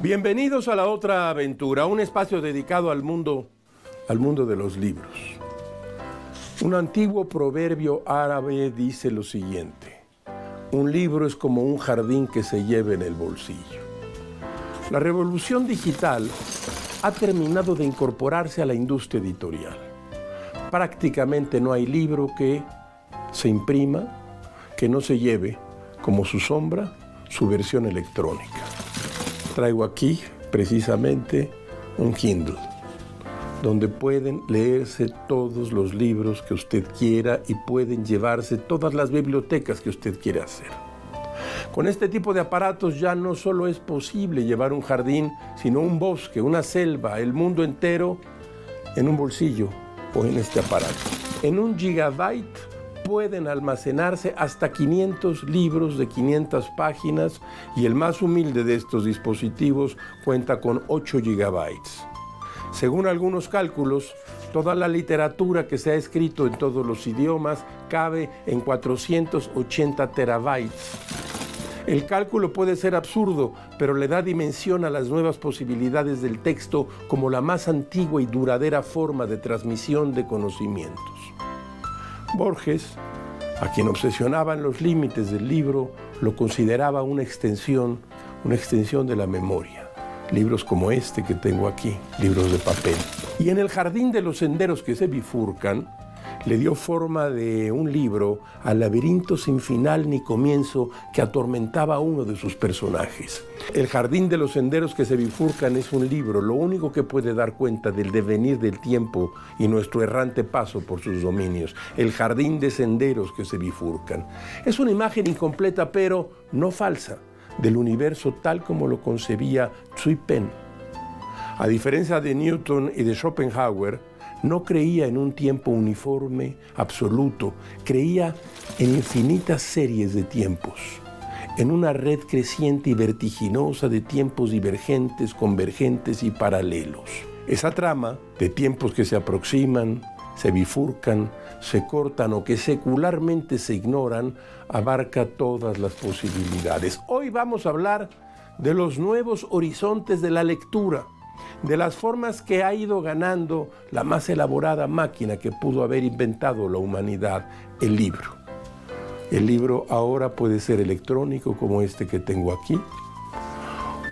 Bienvenidos a La Otra Aventura, un espacio dedicado al mundo de los libros. Un antiguo proverbio árabe dice lo siguiente: un libro es como un jardín que se lleva en el bolsillo. La revolución digital ha terminado de incorporarse a la industria editorial. Prácticamente no hay libro que se imprima, que no se lleve como su sombra, su versión electrónica. Traigo aquí precisamente un Kindle, donde pueden leerse todos los libros que usted quiera y pueden llevarse todas las bibliotecas que usted quiera hacer. Con este tipo de aparatos ya no solo es posible llevar un jardín, sino un bosque, una selva, el mundo entero en un bolsillo o en este aparato. En 1 gigabyte pueden almacenarse hasta 500 libros de 500 páginas y el más humilde de estos dispositivos cuenta con 8 gigabytes. Según algunos cálculos, toda la literatura que se ha escrito en todos los idiomas cabe en 480 terabytes. El cálculo puede ser absurdo, pero le da dimensión a las nuevas posibilidades del texto como la más antigua y duradera forma de transmisión de conocimientos. Borges, a quien obsesionaban los límites del libro, lo consideraba una extensión de la memoria. Libros como este que tengo aquí, libros de papel. Y en el jardín de los senderos que se bifurcan, le dio forma de un libro al laberinto sin final ni comienzo que atormentaba a uno de sus personajes. El jardín de los senderos que se bifurcan es un libro, lo único que puede dar cuenta del devenir del tiempo y nuestro errante paso por sus dominios. El jardín de senderos que se bifurcan. Es una imagen incompleta, pero no falsa, del universo tal como lo concebía Zui Pen. A diferencia de Newton y de Schopenhauer, no creía en un tiempo uniforme, absoluto, creía en infinitas series de tiempos, en una red creciente y vertiginosa de tiempos divergentes, convergentes y paralelos. Esa trama de tiempos que se aproximan, se bifurcan, se cortan o que secularmente se ignoran, abarca todas las posibilidades. Hoy vamos a hablar de los nuevos horizontes de la lectura, de las formas que ha ido ganando la más elaborada máquina que pudo haber inventado la humanidad, el libro. El libro ahora puede ser electrónico como este que tengo aquí,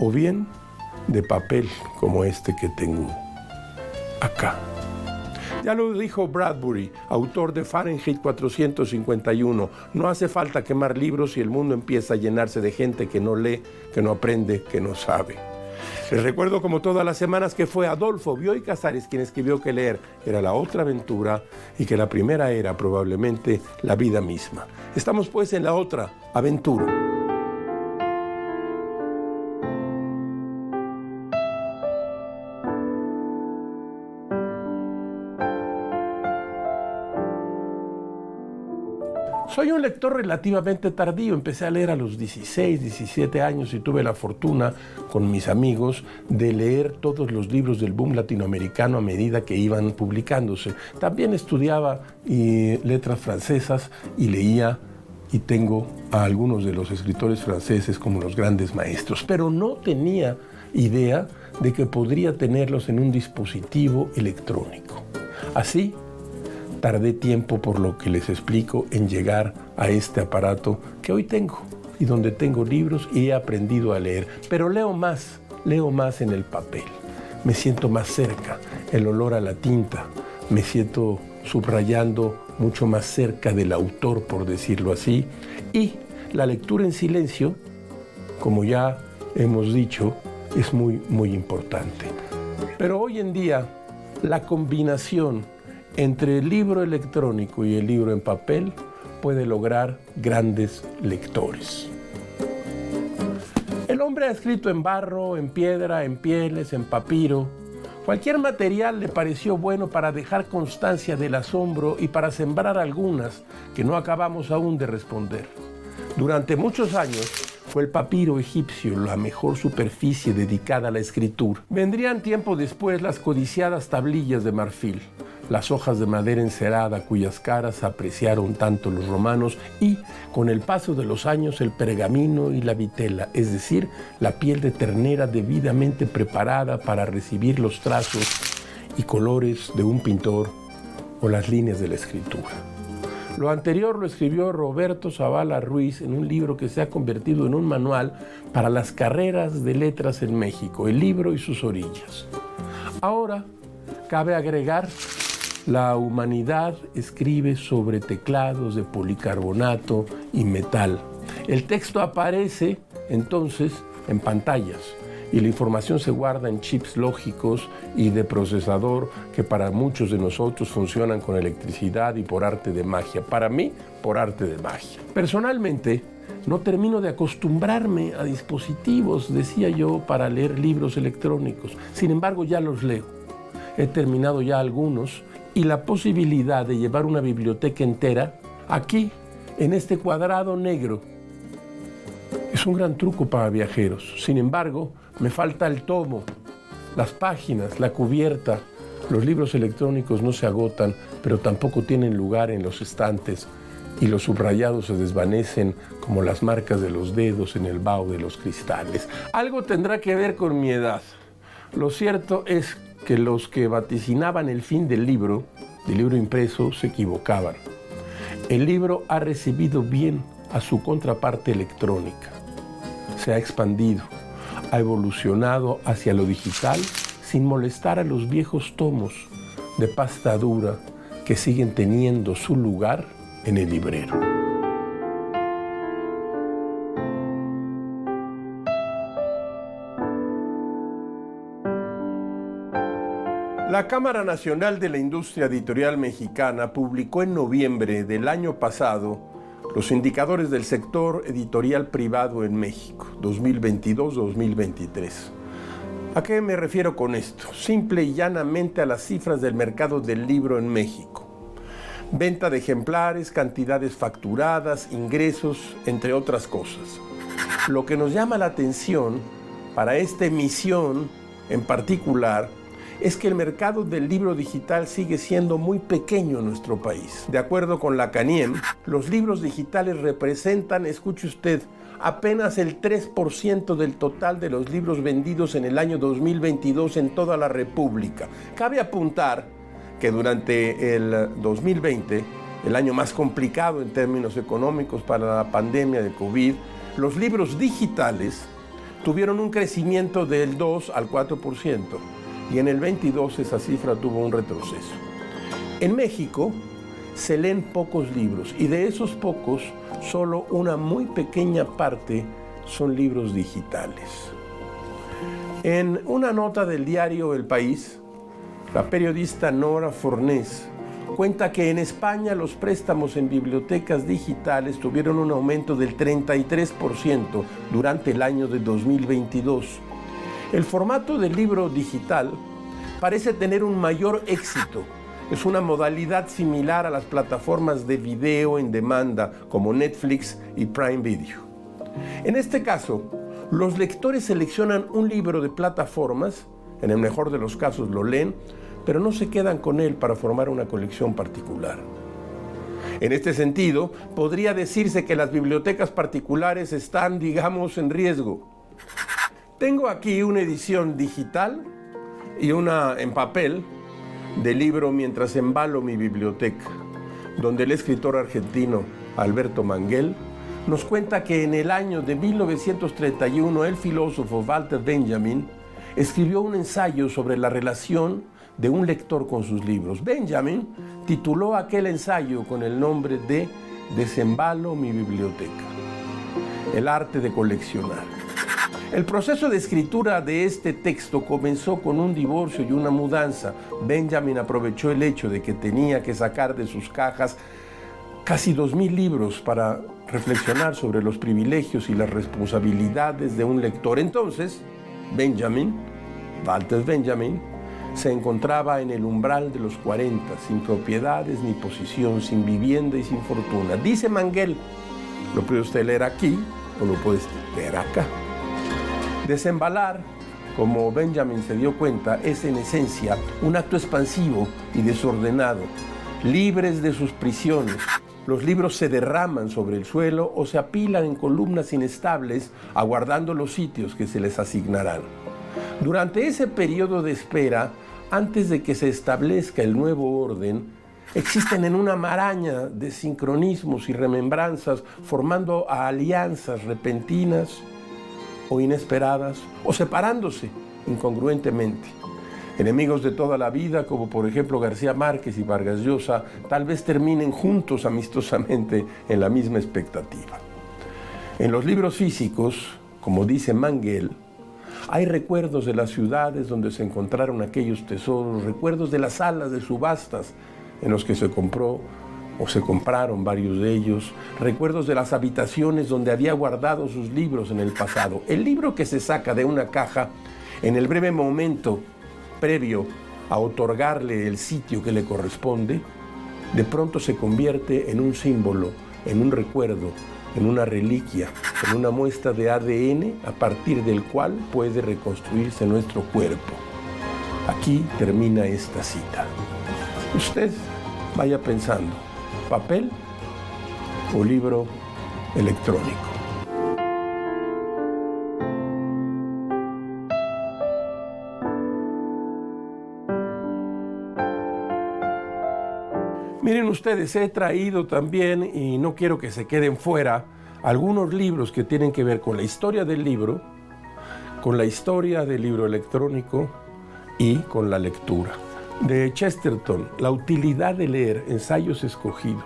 o bien de papel como este que tengo acá. Ya lo dijo Bradbury, autor de Fahrenheit 451, no hace falta quemar libros y el mundo empieza a llenarse de gente que no lee, que no aprende, que no sabe. Les recuerdo como todas las semanas que fue Adolfo Bioy Casares quien escribió que leer era la otra aventura y que la primera era probablemente la vida misma. Estamos pues en la otra aventura. Soy un lector relativamente tardío, empecé a leer a los 16, 17 años y tuve la fortuna con mis amigos de leer todos los libros del boom latinoamericano a medida que iban publicándose. También estudiaba letras francesas y leía y tengo a algunos de los escritores franceses como los grandes maestros, pero no tenía idea de que podría tenerlos en un dispositivo electrónico. Así, tardé tiempo, por lo que les explico, en llegar a este aparato que hoy tengo y donde tengo libros y he aprendido a leer. Pero leo más en el papel. Me siento más cerca, el olor a la tinta. Me siento subrayando mucho más cerca del autor, por decirlo así. Y la lectura en silencio, como ya hemos dicho, es muy, muy importante. Pero hoy en día, la combinación entre el libro electrónico y el libro en papel puede lograr grandes lectores. El hombre ha escrito en barro, en piedra, en pieles, en papiro. Cualquier material le pareció bueno para dejar constancia del asombro y para sembrar algunas que no acabamos aún de responder. Durante muchos años fue el papiro egipcio la mejor superficie dedicada a la escritura. Vendrían tiempo después las codiciadas tablillas de marfil. las hojas de madera encerada cuyas caras apreciaron tanto los romanos y, con el paso de los años, el pergamino y la vitela, es decir, la piel de ternera debidamente preparada para recibir los trazos y colores de un pintor o las líneas de la escritura. Lo anterior lo escribió Roberto Zavala Ruiz en un libro que se ha convertido en un manual para las carreras de letras en México, El libro y sus orillas. Ahora, cabe agregar, la humanidad escribe sobre teclados de policarbonato y metal. El texto aparece entonces en pantallas y la información se guarda en chips lógicos y de procesador que para muchos de nosotros funcionan con electricidad y por arte de magia. Para mí, por arte de magia. Personalmente, no termino de acostumbrarme a dispositivos, decía yo, para leer libros electrónicos. Sin embargo, ya los leo. He terminado ya algunos y la posibilidad de llevar una biblioteca entera aquí, en este cuadrado negro, es un gran truco para viajeros. Sin embargo, me falta el tomo, las páginas, la cubierta. Los libros electrónicos no se agotan, pero tampoco tienen lugar en los estantes y los subrayados se desvanecen como las marcas de los dedos en el vaho de los cristales. Algo tendrá que ver con mi edad. Lo cierto es que los que vaticinaban el fin del libro impreso, se equivocaban. El libro ha recibido bien a su contraparte electrónica. Se ha expandido, ha evolucionado hacia lo digital sin molestar a los viejos tomos de pasta dura que siguen teniendo su lugar en el librero. La Cámara Nacional de la Industria Editorial Mexicana publicó en noviembre del año pasado los indicadores del sector editorial privado en México, 2022-2023. ¿A qué me refiero con esto? Simple y llanamente a las cifras del mercado del libro en México. Venta de ejemplares, cantidades facturadas, ingresos, entre otras cosas. Lo que nos llama la atención para esta emisión en particular es que el mercado del libro digital sigue siendo muy pequeño en nuestro país. De acuerdo con la CANIEM, los libros digitales representan, escuche usted, apenas el 3% del total de los libros vendidos en el año 2022 en toda la República. Cabe apuntar que durante el 2020, el año más complicado en términos económicos para la pandemia de COVID, los libros digitales tuvieron un crecimiento del 2 al 4%. Y en el 22 esa cifra tuvo un retroceso. En México se leen pocos libros y de esos pocos, solo una muy pequeña parte son libros digitales. En una nota del diario El País, la periodista Nora Fornés cuenta que en España los préstamos en bibliotecas digitales tuvieron un aumento del 33% durante el año de 2022. El formato del libro digital parece tener un mayor éxito. Es una modalidad similar a las plataformas de video en demanda como Netflix y Prime Video. En este caso, los lectores seleccionan un libro de plataformas, en el mejor de los casos lo leen, pero no se quedan con él para formar una colección particular. En este sentido, podría decirse que las bibliotecas particulares están, digamos, en riesgo. Tengo aquí una edición digital y una en papel del libro Mientras embalo mi biblioteca, donde el escritor argentino Alberto Manguel nos cuenta que en el año de 1931 el filósofo Walter Benjamin escribió un ensayo sobre la relación de un lector con sus libros. Benjamin tituló aquel ensayo con el nombre de Desembalo mi biblioteca, el arte de coleccionar. El proceso de escritura de este texto comenzó con un divorcio y una mudanza. Benjamin aprovechó el hecho de que tenía que sacar de sus cajas casi 2,000 libros para reflexionar sobre los privilegios y las responsabilidades de un lector. Entonces, Walter Benjamin, se encontraba en el umbral de los 40, sin propiedades ni posición, sin vivienda y sin fortuna. Dice Manguel, lo puede usted leer aquí o lo puede leer acá. Desembalar como Benjamin se dio cuenta, es en esencia un acto expansivo y desordenado. Libres de sus prisiones, los libros se derraman sobre el suelo o se apilan en columnas inestables, aguardando los sitios que se les asignarán. Durante ese periodo de espera, antes de que se establezca el nuevo orden, existen en una maraña de sincronismos y remembranzas, formando alianzas repentinas o inesperadas, o separándose incongruentemente. Enemigos de toda la vida, como por ejemplo García Márquez y Vargas Llosa, tal vez terminen juntos amistosamente en la misma expectativa. En los libros físicos, como dice Manguel, hay recuerdos de las ciudades donde se encontraron aquellos tesoros, recuerdos de las salas de subastas en los que se compró o se compraron varios de ellos, recuerdos de las habitaciones donde había guardado sus libros en el pasado. El libro que se saca de una caja en el breve momento previo a otorgarle el sitio que le corresponde, de pronto se convierte en un símbolo, en un recuerdo, en una reliquia, en una muestra de ADN a partir del cual puede reconstruirse nuestro cuerpo. Aquí termina esta cita. Usted vaya pensando, ¿papel o libro electrónico? Miren ustedes, he traído también, y no quiero que se queden fuera, algunos libros que tienen que ver con la historia del libro, con la historia del libro electrónico y con la lectura. De Chesterton, La utilidad de leer, ensayos escogidos,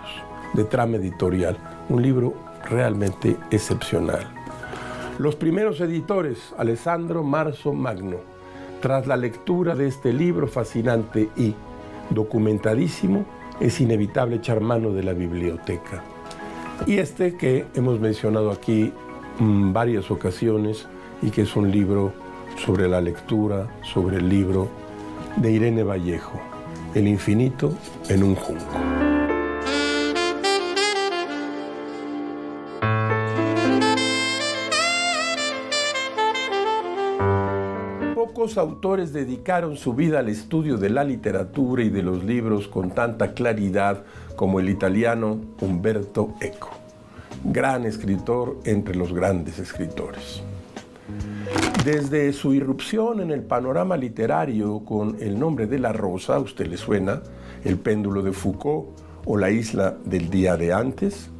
de Trama Editorial, un libro realmente excepcional. Los primeros editores, Alessandro Marzo Magno. Tras la lectura de este libro fascinante y documentadísimo, es inevitable echar mano de la biblioteca. Y este que hemos mencionado aquí en varias ocasiones y que es un libro sobre la lectura, sobre el libro de Irene Vallejo, El infinito en un junco. Pocos autores dedicaron su vida al estudio de la literatura y de los libros con tanta claridad como el italiano Umberto Eco, gran escritor entre los grandes escritores. Desde su irrupción en el panorama literario con El nombre de la rosa, ¿a usted le suena? El péndulo de Foucault o La isla del día de antes,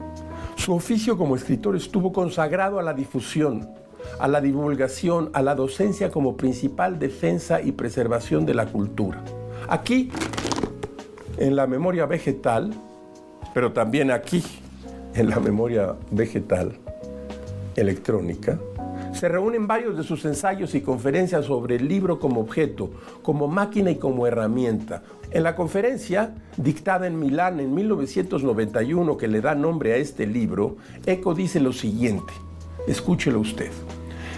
su oficio como escritor estuvo consagrado a la difusión, a la divulgación, a la docencia como principal defensa y preservación de la cultura. Aquí, en la memoria vegetal, pero también aquí, en la memoria vegetal electrónica, se reúnen varios de sus ensayos y conferencias sobre el libro como objeto, como máquina y como herramienta. En la conferencia, dictada en Milán en 1991, que le da nombre a este libro, Eco dice lo siguiente, escúchelo usted.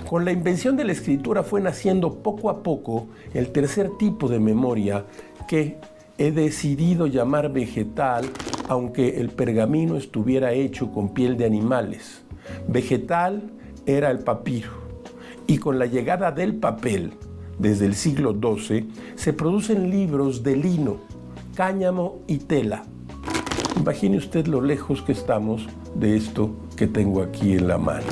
Con la invención de la escritura fue naciendo poco a poco el tercer tipo de memoria que he decidido llamar vegetal, aunque el pergamino estuviera hecho con piel de animales. Vegetal era el papiro, y con la llegada del papel, desde el siglo XII, se producen libros de lino, cáñamo y tela. Imagine usted lo lejos que estamos de esto que tengo aquí en la mano.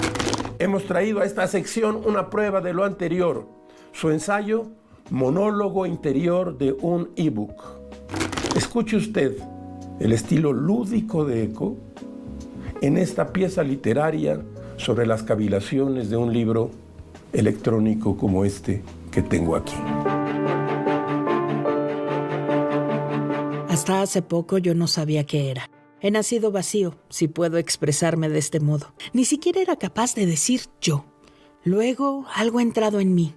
Hemos traído a esta sección una prueba de lo anterior, su ensayo, Monólogo interior de un ebook. Escuche usted el estilo lúdico de Eco en esta pieza literaria sobre las cavilaciones de un libro electrónico como este que tengo aquí. Hasta hace poco yo no sabía qué era. He nacido vacío, si puedo expresarme de este modo. Ni siquiera era capaz de decir yo. Luego algo ha entrado en mí.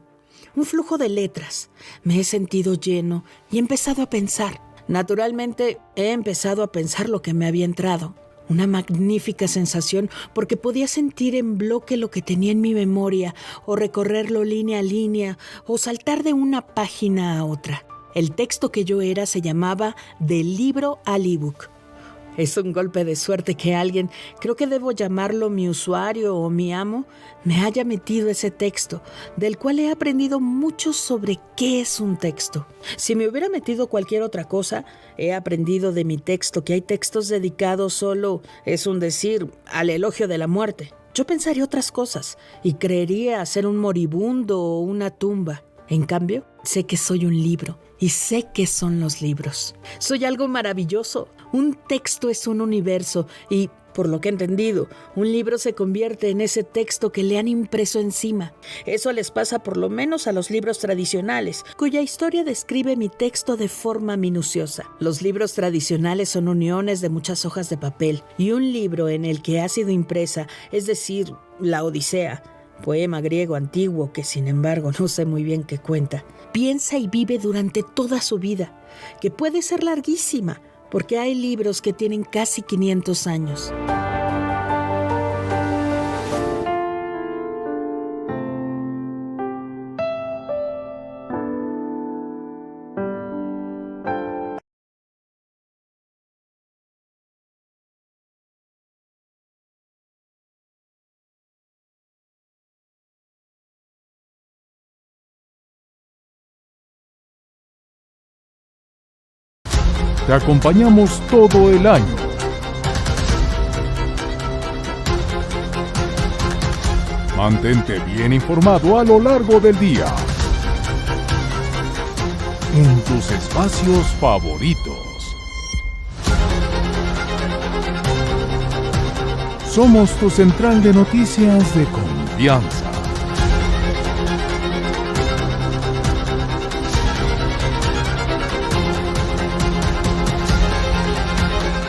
Un flujo de letras. Me he sentido lleno y he empezado a pensar. Naturalmente, he empezado a pensar lo que me había entrado. Una magnífica sensación porque podía sentir en bloque lo que tenía en mi memoria o recorrerlo línea a línea o saltar de una página a otra. El texto que yo era se llamaba Del libro al ebook. Es un golpe de suerte que alguien, creo que debo llamarlo mi usuario o mi amo, me haya metido ese texto, del cual he aprendido mucho sobre qué es un texto. Si me hubiera metido cualquier otra cosa, he aprendido de mi texto que hay textos dedicados solo, es un decir, al elogio de la muerte. Yo pensaría otras cosas y creería ser un moribundo o una tumba. En cambio, sé que soy un libro y sé qué son los libros. Soy algo maravilloso. Un texto es un universo y, por lo que he entendido, un libro se convierte en ese texto que le han impreso encima. Eso les pasa por lo menos a los libros tradicionales, cuya historia describe mi texto de forma minuciosa. Los libros tradicionales son uniones de muchas hojas de papel y un libro en el que ha sido impresa, es decir, la Odisea, poema griego antiguo que, sin embargo, no sé muy bien qué cuenta, piensa y vive durante toda su vida, que puede ser larguísima, porque hay libros que tienen casi 500 años. Te acompañamos todo el año. Mantente bien informado a lo largo del día. En tus espacios favoritos. Somos tu central de noticias de confianza.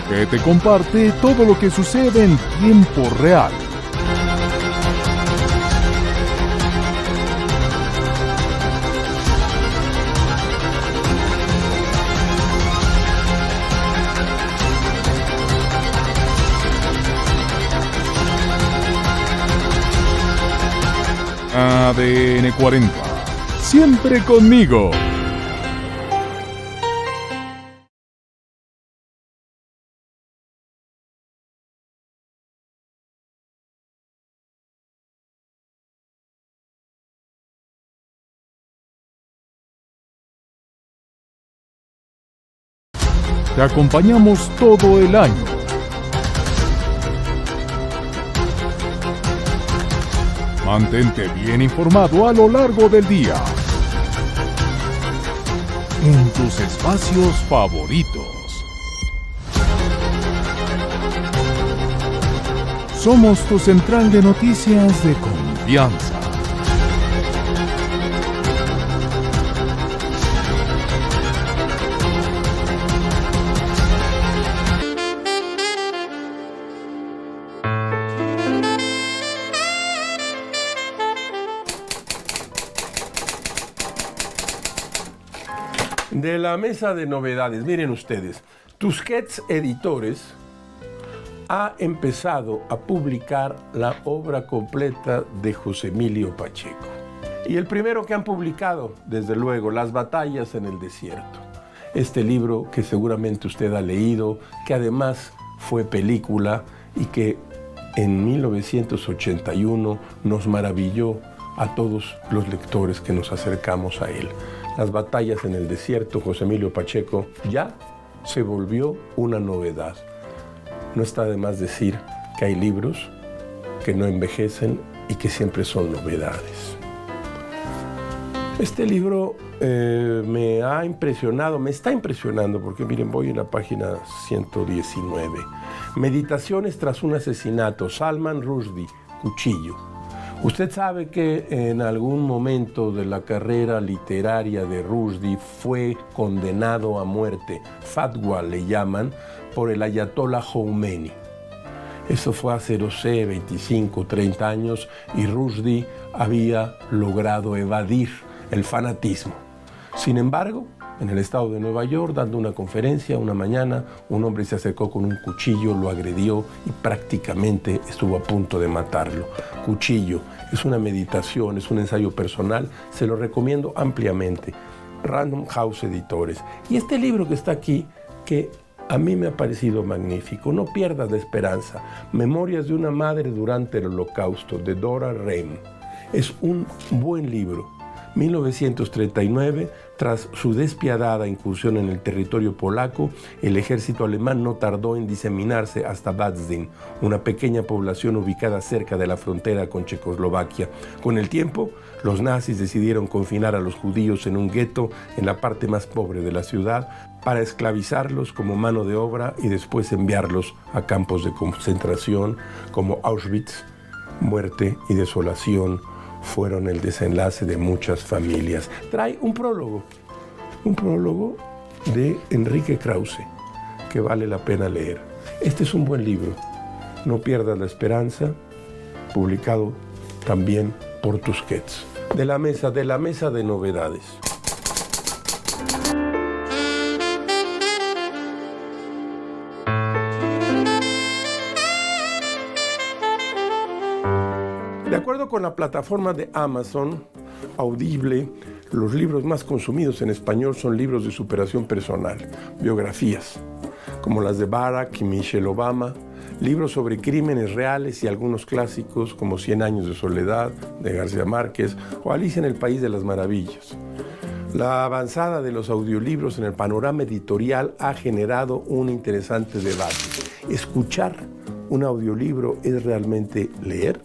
Que te comparte todo lo que sucede en tiempo real. ADN 40. Siempre conmigo. Te acompañamos todo el año. Mantente bien informado a lo largo del día. En tus espacios favoritos. Somos tu central de noticias de confianza. De la mesa de novedades, miren ustedes, Tusquets Editores ha empezado a publicar la obra completa de José Emilio Pacheco. Y el primero que han publicado, desde luego, Las batallas en el desierto. Este libro que seguramente usted ha leído, que además fue película y que en 1981 nos maravilló a todos los lectores que nos acercamos a él. Las batallas en el desierto, José Emilio Pacheco, ya se volvió una novedad. No está de más decir que hay libros que no envejecen y que siempre son novedades. Este libro me ha impresionado, me está impresionando, porque miren, voy en la página 119. Meditaciones tras un asesinato, Salman Rushdie, Cuchillo. Usted sabe que en algún momento de la carrera literaria de Rushdie fue condenado a muerte, fatwa le llaman, por el ayatollah Khomeini. Eso fue hace, no sé, 25, 30 años y Rushdie había logrado evadir el fanatismo. Sin embargo, en el estado de Nueva York, dando una conferencia una mañana, un hombre se acercó con un cuchillo, lo agredió y prácticamente estuvo a punto de matarlo. Cuchillo es una meditación, es un ensayo personal, se lo recomiendo ampliamente. Random House Editores. Y este libro que está aquí, que A mí me ha parecido magnífico. No pierdas la esperanza. Memorias de una madre durante el Holocausto, de Dora Rehm. Es un buen libro. 1939, tras su despiadada incursión en el territorio polaco, el ejército alemán no tardó en diseminarse hasta Badzin, una pequeña población ubicada cerca de la frontera con Checoslovaquia. Con el tiempo, los nazis decidieron confinar a los judíos en un gueto en la parte más pobre de la ciudad para esclavizarlos como mano de obra y después enviarlos a campos de concentración como Auschwitz. Muerte y desolación fueron el desenlace de muchas familias. Trae un prólogo de Enrique Krause, que vale la pena leer. Este es un buen libro. No pierdas la esperanza, publicado también por Tusquets. De la mesa de novedades. De acuerdo con la plataforma de Amazon, Audible, los libros más consumidos en español son libros de superación personal, biografías, como las de Barack y Michelle Obama, libros sobre crímenes reales y algunos clásicos como 100 años de soledad, de García Márquez, o Alicia en el País de las Maravillas. La avanzada de los audiolibros en el panorama editorial ha generado un interesante debate. ¿Escuchar un audiolibro es realmente leer?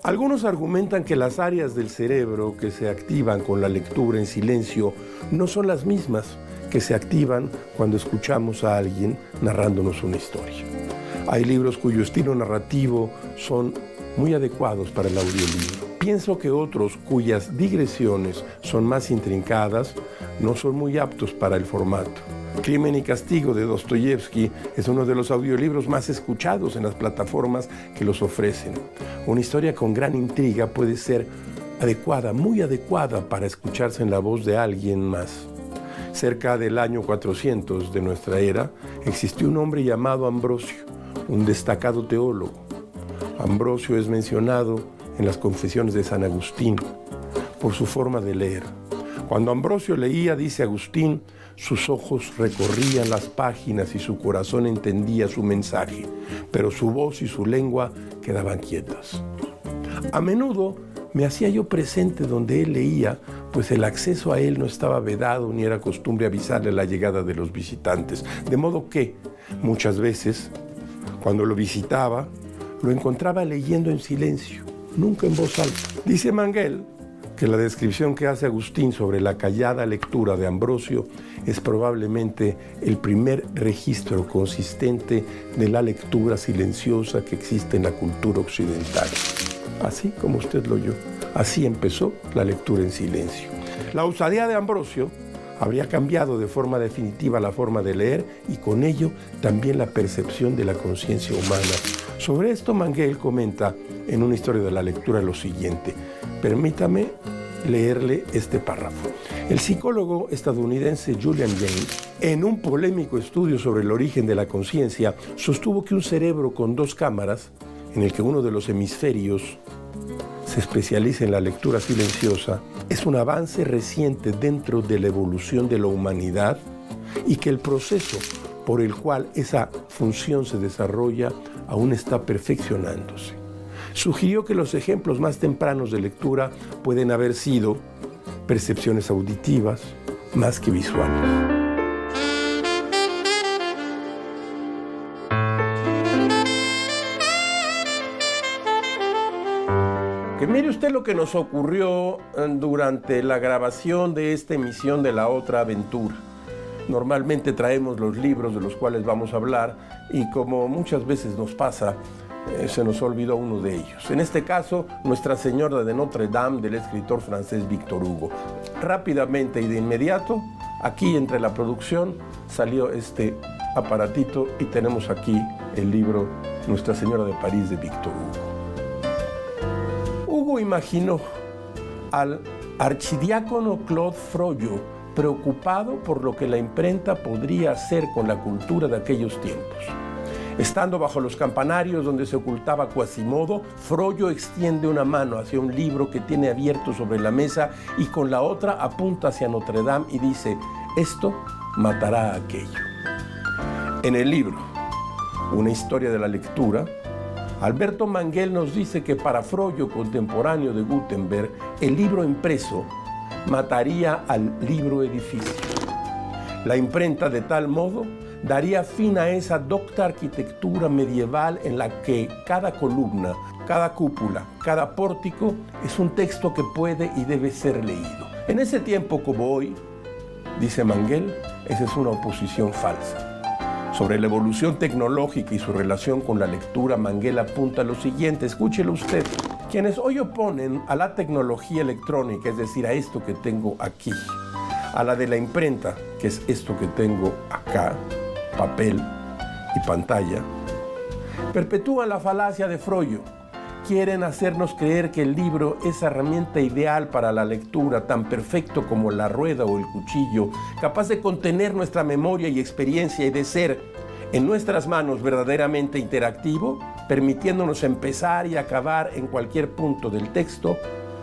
Algunos argumentan que las áreas del cerebro que se activan con la lectura en silencio no son las mismas que se activan cuando escuchamos a alguien narrándonos una historia. Hay libros cuyo estilo narrativo son muy adecuados para el audiolibro. Pienso que otros cuyas digresiones son más intrincadas no son muy aptos para el formato. Crimen y Castigo de Dostoyevsky es uno de los audiolibros más escuchados en las plataformas que los ofrecen. Una historia con gran intriga puede ser adecuada, muy adecuada para escucharse en la voz de alguien más. Cerca del año 400 de nuestra era, existió un hombre llamado Ambrosio, un destacado teólogo. Ambrosio es mencionado en las Confesiones de San Agustín por su forma de leer. Cuando Ambrosio leía, dice Agustín, sus ojos recorrían las páginas y su corazón entendía su mensaje, pero su voz y su lengua quedaban quietas. A menudo me hacía yo presente donde él leía, pues el acceso a él no estaba vedado ni era costumbre avisarle la llegada de los visitantes, de modo que, muchas veces, cuando lo visitaba, lo encontraba leyendo en silencio, nunca en voz alta. Dice Manguel que la descripción que hace Agustín sobre la callada lectura de Ambrosio es probablemente el primer registro consistente de la lectura silenciosa que existe en la cultura occidental. Así como usted lo oyó, así empezó la lectura en silencio. La osadía de Ambrosio habría cambiado de forma definitiva la forma de leer y con ello también la percepción de la conciencia humana. Sobre esto Manguel comenta en una historia de la lectura lo siguiente. Permítame leerle este párrafo. El psicólogo estadounidense Julian James, en un polémico estudio sobre el origen de la conciencia, sostuvo que un cerebro con dos cámaras, en el que uno de los hemisferios se especializa en la lectura silenciosa, es un avance reciente dentro de la evolución de la humanidad y que el proceso por el cual esa función se desarrolla aún está perfeccionándose. Sugirió que los ejemplos más tempranos de lectura pueden haber sido percepciones auditivas más que visuales. Que mire usted lo que nos ocurrió durante la grabación de esta emisión de La Otra Aventura. Normalmente traemos los libros de los cuales vamos a hablar y como muchas veces nos pasa, se nos olvidó uno de ellos. En este caso, Nuestra Señora de Notre Dame, del escritor francés Victor Hugo. Rápidamente y de inmediato, aquí entre la producción salió este aparatito y tenemos aquí el libro Nuestra Señora de París de Victor Hugo. Hugo imaginó al archidiácono Claude Frollo preocupado por lo que la imprenta podría hacer con la cultura de aquellos tiempos. Estando bajo los campanarios donde se ocultaba Quasimodo, Frollo extiende una mano hacia un libro que tiene abierto sobre la mesa y con la otra apunta hacia Notre Dame y dice: esto matará a aquello. En el libro Una historia de la lectura, Alberto Manguel nos dice que para Froio, contemporáneo de Gutenberg, el libro impreso mataría al libro edificio. La imprenta, de tal modo, daría fin a esa docta arquitectura medieval en la que cada columna, cada cúpula, cada pórtico es un texto que puede y debe ser leído. En ese tiempo como hoy, dice Manguel, esa es una oposición falsa. Sobre la evolución tecnológica y su relación con la lectura, Manguel apunta lo siguiente, escúchelo usted. Quienes hoy oponen a la tecnología electrónica, es decir, a esto que tengo aquí, a la de la imprenta, que es esto que tengo acá, papel y pantalla, perpetúan la falacia de Froio. Quieren hacernos creer que el libro es herramienta ideal para la lectura, tan perfecto como la rueda o el cuchillo, capaz de contener nuestra memoria y experiencia y de ser en nuestras manos verdaderamente interactivo, permitiéndonos empezar y acabar en cualquier punto del texto,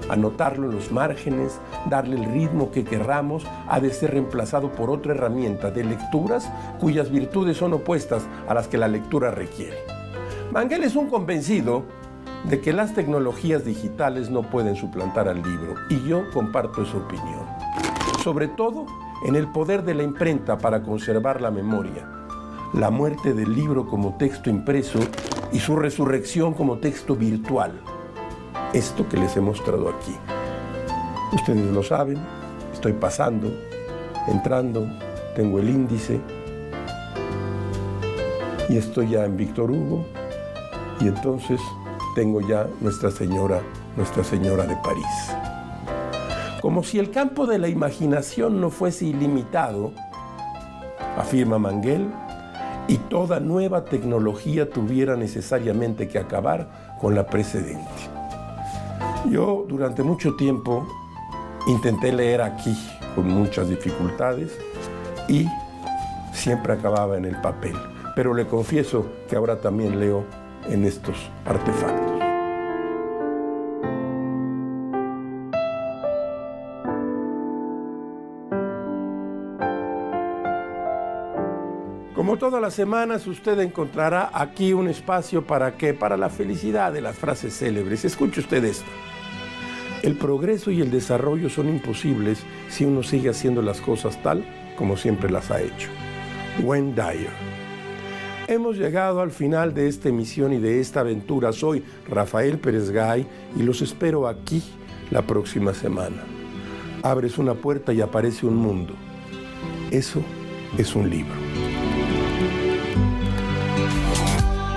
anotarlo en los márgenes, darle el ritmo que querramos, ha de ser reemplazado por otra herramienta de lecturas cuyas virtudes son opuestas a las que la lectura requiere. Manguel es un convencido de que las tecnologías digitales no pueden suplantar al libro, y yo comparto esa opinión. Sobre todo en el poder de la imprenta para conservar la memoria, la muerte del libro como texto impreso y su resurrección como texto virtual. Esto que les he mostrado aquí. Ustedes lo saben, estoy pasando, entrando, tengo el índice y estoy ya en Víctor Hugo, y entonces tengo ya Nuestra Señora de París. Como si el campo de la imaginación no fuese ilimitado, afirma Manguel, y toda nueva tecnología tuviera necesariamente que acabar con la precedente. Yo durante mucho tiempo intenté leer aquí con muchas dificultades y siempre acababa en el papel, pero le confieso que ahora también leo en estos artefactos. Como todas las semanas, usted encontrará aquí un espacio para ¿qué? Para la felicidad de las frases célebres. Escuche usted esto. El progreso y el desarrollo son imposibles si uno sigue haciendo las cosas tal como siempre las ha hecho. Wayne Dyer. Hemos llegado al final de esta emisión y de esta aventura. Soy Rafael Pérez Gay y los espero aquí la próxima semana. Abres una puerta y aparece un mundo. Eso es un libro.